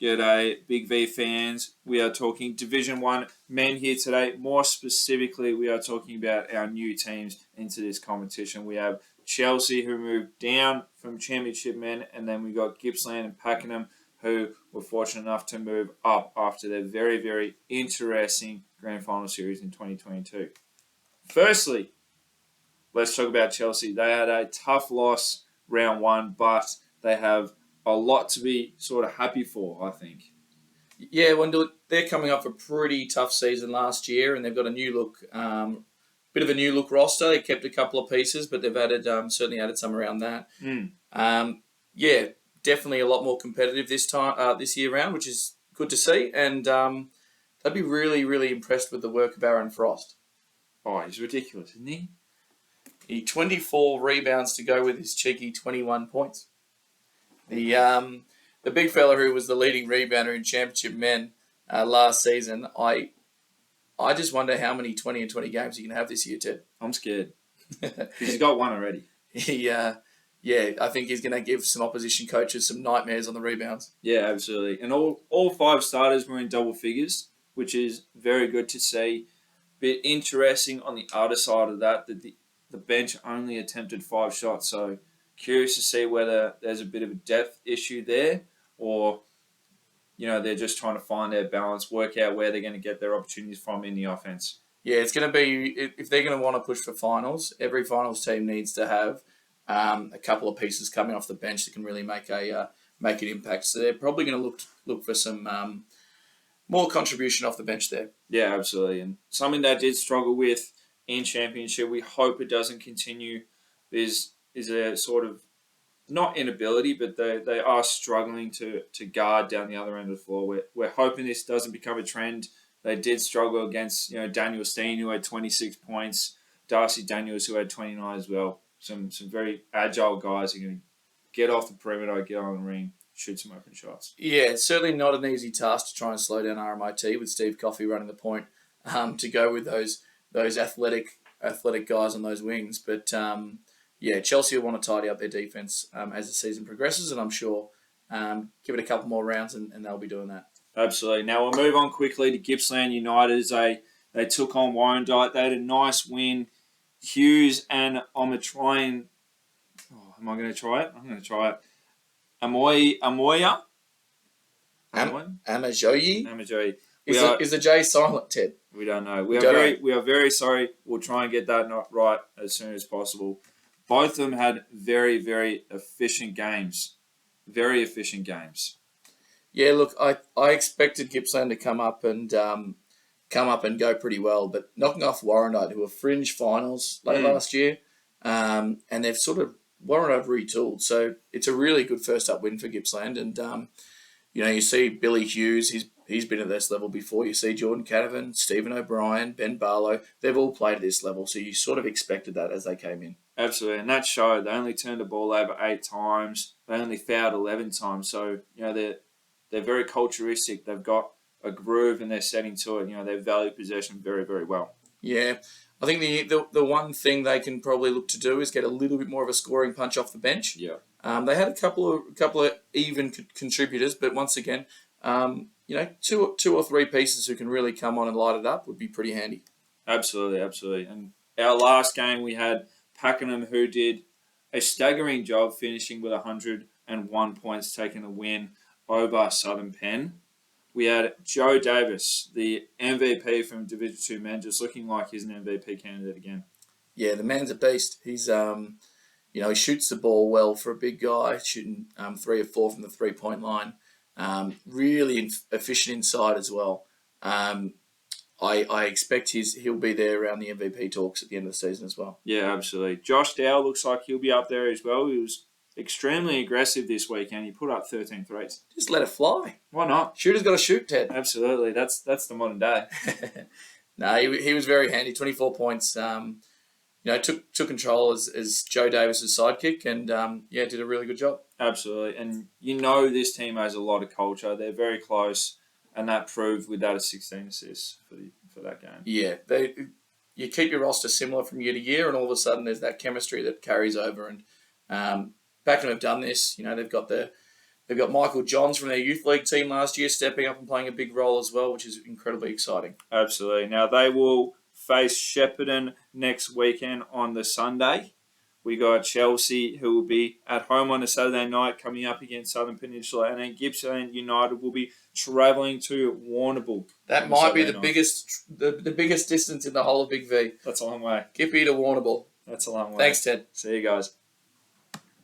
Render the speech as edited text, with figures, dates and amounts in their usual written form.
G'day, Big V fans. We are talking Division 1 men here today. More specifically, we are talking about our new teams into this competition. We have Chelsea, who moved down from Championship men, and then we got Gippsland and Pakenham, who were fortunate enough to move up after their very, very interesting Grand Final series in 2022. Firstly, let's talk about Chelsea. They had a tough loss round one, but they have a lot to be sort of happy for, I think. Yeah, well, they're coming off a pretty tough season last year, and they've got a new look, bit of a new look roster. They kept a couple of pieces, but they've added certainly added some around that. Yeah, definitely a lot more competitive this year round, which is good to see. And I'd be really, really impressed with the work of Aaron Frost. Oh, he's ridiculous, isn't he? He 24 rebounds to go with his cheeky 21 points. The big fella who was the leading rebounder in Championship men last season, I just wonder how many 20 and 20 games he can have this year, Ted. I'm scared. Because he's got one already. I think he's going to give some opposition coaches some nightmares on the rebounds. Yeah, absolutely. And all five starters were in double figures, which is very good to see. Bit interesting on the other side of that the bench only attempted 5 shots, so curious to see whether there's a bit of a depth issue there, or they're just trying to find their balance, work out where they're going to get their opportunities from in the offense. Yeah, it's going to be, if they're going to want to push for finals, every finals team needs to have a couple of pieces coming off the bench that can really make an impact. So they're probably going to look for some more contribution off the bench there. Yeah, absolutely. And something they did struggle with in Championship, we hope it doesn't continue, is a sort of, not inability, but they are struggling to guard down the other end of the floor. We're hoping this doesn't become a trend. They did struggle against Daniel Steen, who had 26 points, Darcy Daniels, who had 29 as well. Some very agile guys who are going to get off the perimeter, get on the ring, shoot some open shots. Yeah, it's certainly not an easy task to try and slow down RMIT with Steve Coffey running the point to go with those athletic guys on those wings. But Chelsea will want to tidy up their defense as the season progresses, and I'm sure give it a couple more rounds and they'll be doing that. Absolutely. Now we'll move on quickly to Gippsland United. They took on Warrandyte. They had a nice win. Hughes and I'm trying. Oh, am I going to try it? I'm going to try it. Amoya. Amajoyi. Is the J silent, Ted? We don't know. We are very sorry. We'll try and get that right as soon as possible. Both of them had very, very efficient games. Very efficient games. Yeah, look, I expected Gippsland to come up and go pretty well, but knocking off Warrandyte, who were fringe finals late last year, and they've sort of Warrandyte retooled, so it's a really good first up win for Gippsland. And you see Billy Hughes, he's been at this level before. You see Jordan Canavan, Stephen O'Brien, Ben Barlow, they've all played at this level, so you sort of expected that as they came in. Absolutely, and that showed. They only turned the ball over 8 times. They only fouled 11 times, so they're very culturistic. They've got a groove and they're setting to it. They value possession very, very well. Yeah, I think the one thing they can probably look to do is get a little bit more of a scoring punch off the bench. Yeah. They had a couple of even contributors, but once again, 2 or 3 pieces who can really come on and light it up would be pretty handy. Absolutely. And our last game, we had Pakenham, who did a staggering job finishing with 101 points, taking the win over Southern Penn. We had Joe Davis, the MVP from Division 2 men, just looking like he's an MVP candidate again. Yeah, the man's a beast. He's he shoots the ball well for a big guy, shooting 3 or 4 from the 3-point line. Really efficient inside as well. I expect he'll be there around the MVP talks at the end of the season as well. Yeah, absolutely. Josh Dow looks like he'll be up there as well. He was extremely aggressive this weekend. He put up 13 threes. Just let it fly. Why not? Shooter's got to shoot, Ted. Absolutely. That's the modern day. No, he was very handy. 24 points. Took control as Joe Davis's sidekick and did a really good job. Absolutely. And this team has a lot of culture. They're very close, and that proved with that 16 assists for that game. Yeah, you keep your roster similar from year to year, and all of a sudden there's that chemistry that carries over. And Pakenham have done this. They've got the They've got Michael Johns from their youth league team last year stepping up and playing a big role as well, which is incredibly exciting. Absolutely. Now, they will face Shepparton next weekend on the Sunday. We got Chelsea, who will be at home on a Saturday night coming up against Southern Peninsula, and then Gippsland United will be travelling to Warrnambool. That might be the biggest distance in the whole of Big V. That's a long way. Gippy to Warrnambool. That's a long way. Thanks, Ted. See you guys.